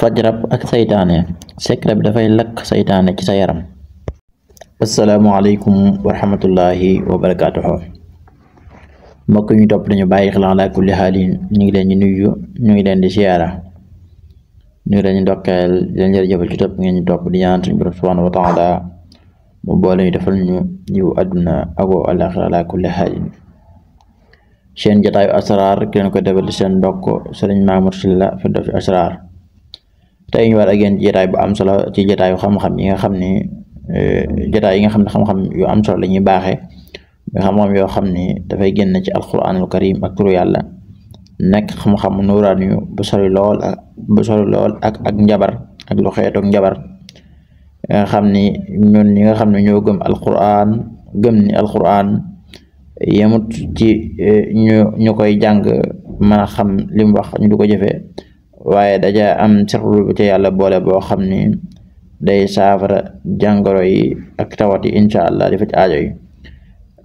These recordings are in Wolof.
faj rab ak saytaane secret bi dafay lakk saytaane ci sa yaram. asalaamaaleykum wa rahmatullahi wa barakaatuhu. mbokk ñu topp dañu bàyyi xel ala kulli xaalin ñu ngi leen di nuyu ñu ngi leen di siyaara ñu ngi leen di ndokkeel di leen jërëjëfal ci topp ngeen ñu topp di ñaan suñu borom subhanahu wa taala mu boole ñu defal ñu yiw àdduna ak àllaaxira ala kulli xaalin. seen jataayu asraar ki leen ko defal seen mbokk Sëriñ Mamour Sylla Firdawsi Asraar. tey ñu war ak yéen ci jataay bu am solo ci jataayu xam-xam yi nga xam ni jataay yi nga xam ne xam-xam yu am solo la ñuy baaxee nga xam-xam yoo xam ni dafay génn ci alquranul karim ak turu yàlla nekk xam-xam nuuraan yu bu sori lool ak njabar ak lu xeetoog njabar nga xam ni ñun ñi nga xam ne ñoo gëm ni alquran yemut ci ñu koy jàng mën a xam li mu wax ñu du ko jëfee waaye daja am seetlu bu ci yàlla boole boo xam ni day saafara jàngoro yi ak tawat yi incha allah di faj aajo yi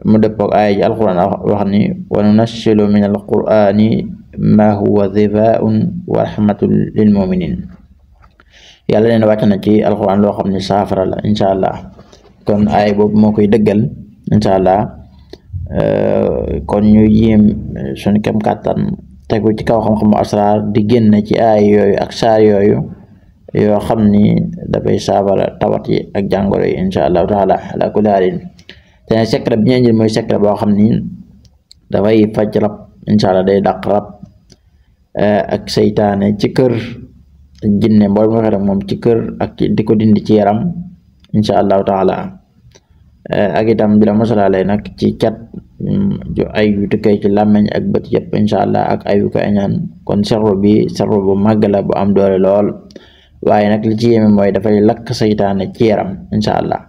mu dëppoog aaya ji alquran wax ni wa nunassilu min alqurani ma huwa shifaa'un wa rahmatun lil muminin. yàlla leen wàcc na ci alquran loo xam ne saafara la incha allah kon aaya boobu moo koy dëggal incha allah kon ñu yéem suñu kem kàttan tegu ci kaw xam-xamu asraar di génn ci aay yooyu ak saar yooyu yoo xam ni dafay saafara tawat yi ak jàngoro yi incha allahu taala ala kulli haalin. te secret bi ñu jël mooy secret boo xam ni dafay faj rab incha allah day dàq rab ak seytaane ci kër jinne mbool mu xere moom ci kër ak di ko dindi ci yaram incha allahu taala ak itam di la mosalaale nag ci cat ay yu tukkee ci làmmeñ ak bët yëpp incha allah ak ay yu ko añaan kon serro bu màgg la bu am doole lool waaye nag li ci yéeme mooy dafay lakk saytaane ci yaram incha allah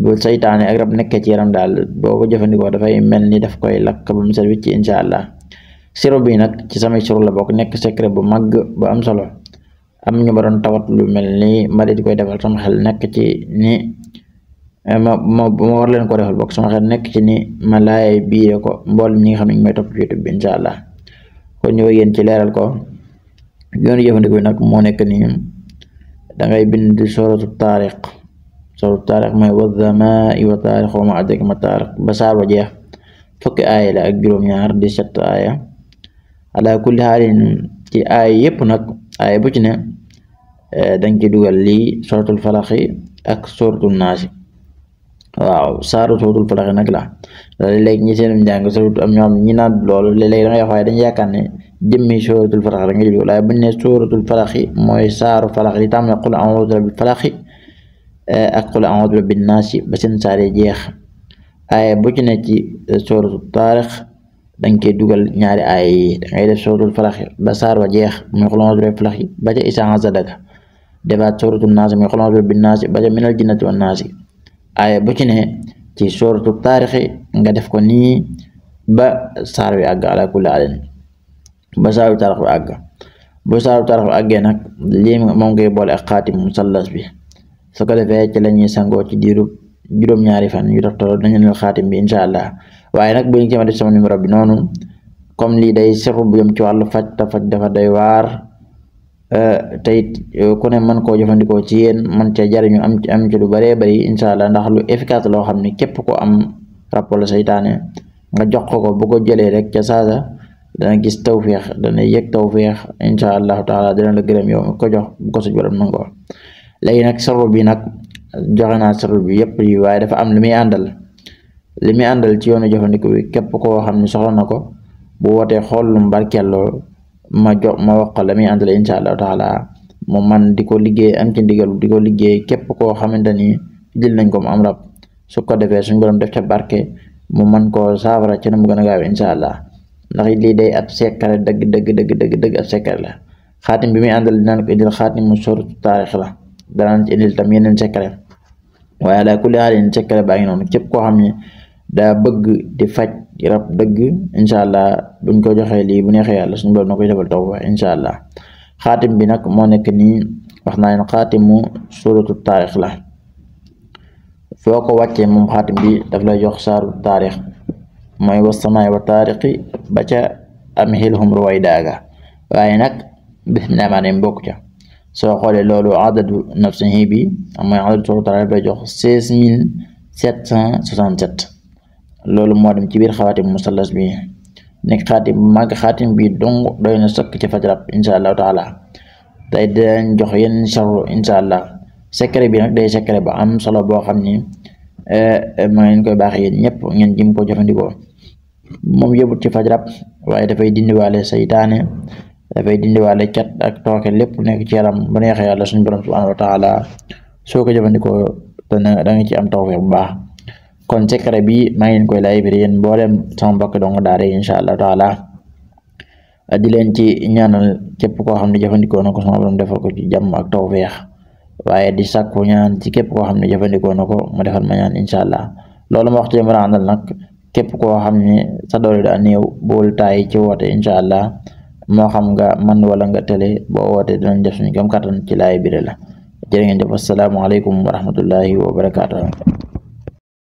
bu saytaane ak rab nekkee ci yaram daal boo ko jëfandikoo dafay mel ni daf koy lakk ba mu set wicc incha allah. siro bi nag ci samay siro la bokk nekk secret bu màgg bu am solo am ñu ma doon tawat lu mel ni ma di koy defal sama xel nekk ci ni ma war leen ko defal bokk sama xel nekk ci ni ma laay biire ko mboolem ñi nga xam ne ñu may topp YouTube bi incha allah kon ñëw yéen ci leeral ko yoonu jëfandikoo nag moo nekk ni dangay bind suratu taariq mooy wa zamaa'i wa taariq wa maa adraaka ma taariq ba saar wa jeex fukki aaya la ak juróom-ñaar 17 aaya ala kulli haalin ci aaya yëpp nag aaya bu ci ne dañ ci dugal lii suratul falaxi ak suratul naasi. waaw suratul falaxi nag la léegi ñi seen njàng suratu am ñoo xam ñi naan loolu léeg-léeg da ngay wax waaye dañu yaakaar ne jëmmi suratul falaxi da nga jël waaye buñ ne suratul falaxi mooy saaru falaxi li tam ne qul a'uudu bi rabbil falaxi ak qul a'uudu bi rabbin naasi ba seen saare jeex. aaya bu ci ne ci suratul taariq dañ koy dugal ñaari aaya yi dangay def suratul falaxi ba saar wa jeex muy qul a'uudu bi rabbil falaxi ba ca izaa hasadaka defaat suratul naasi muy qul a'uudu bi rabbin naasi ba ca minal jinnati wan naasi. aaya bu ci ne ci suratul taariq nga def ko nii ba saar wi àgg ala kulli haalin ba saaru taariq bi àgg bu saaru taariq bi àggee nag lii moom ngay boole ak xaatim musallas bi su ko defee ci la ñuy sangoo ci diiru juróom-ñaari fan yu toftaloo dañu ne xaatim bi incha allah waaye nag bu ñu ci ma def sama numéro bi noonu comme lii day seetlu bu jëm ci wàllu faj te faj dafa doy waar te it ku ne mën koo jëfandikoo ci yéen man cee jariñu am ci lu bëree bëri incha allah ndax lu efficace loo xam ne képp ko am rab wala saytaane nga jox ko bu ko jëlee rek ca saasa dana gis tawféex dana yëg tawféex incha allahu taala dina la gërëm yow ko jox bu ko suñ borom nangoo. léegi nag sarru bi nag joxe naa sarru bi yëpp yi waaye dafa am li muy àndal ci yoonu jëfandiku bi képp koo xam ne soxla na ko bu wootee xool lu mu barkeeloo ma wax ko la muy àndal incha allahu taala mu man di ko liggéey am ci ndigal di ko liggéey képp koo xamante ni jël nañ ko mu am rab su ko defee suñ borom def ca barke mu man koo saafara ci na mu gën a gaaw incha allah ndax lii day ab secret dëgg ab secret la. xaatim bi muy àndal dinaan ko indil xaatim mu suratu taarix la danaan ci indil tam yeneen secret waaye ala kulli haalin secret baa ngi noonu képp koo xam ne daa bëgg di faj rab dëgg incha allah buñ ko joxee lii bu neexee yàlla suñu borom na koy defal taw incha allah. xaatim bi nag moo nekk nii wax naa leen xaatimu suratu taarix la foo ko wàccee moom xaatim bi daf lay jox saaru taarix mooy wasamaay wa taariqi ba ca am xilhum ruwaydaaga waaye nag bismillah maanaam bokk ca soo xoolee loolu adadu nafsihi bi mooy adadu turuq lay jox 16767 loolu moo dem ci biir xawaatim musallas bi nekk xaatim bu màgg. xaatim bi dong doy na sëkk ci fajrab insha allahu taala. tey dañ jox yenn charru insha allah. secret bi nag day secret ba am solo boo xam ni ma ngeen koy baax yéen ñëpp ngeen jëm ko jëfandikoo. moom yëbut ci fajrab waaye dafay dindiwaale saytaane, dafay dindiwaale cat ak tooke lépp nekk ci yaram bu neexee yàlla suñu borom subhanahu wa taala. soo ko jëfandikoo da nga ci am tawfiq bu baax. kon secret bi maa ngi leen koy laaj yéen mboolem sama mbokk dong daara insha allah taala. di leen ci ñaanal képp koo xam ne jëfandikoo na ko sama borom defal ko ci jàmm ak tawfiq, waaye di sàkku ñaan ci képp koo xam ne jëfandikoo na ko mu defal ma ñaan insha allah. loolu ma wax ci mara àndal nag képp koo xam ne sa doole daa néew bool taay ci woote insha allah, moo xam nga man wala nga télé boo woote dinañ def suñu kam kattan ci laay bire la. jërë ngeen jëf, assalaamu aleykum wa rahmatullahi wa barakaatuh.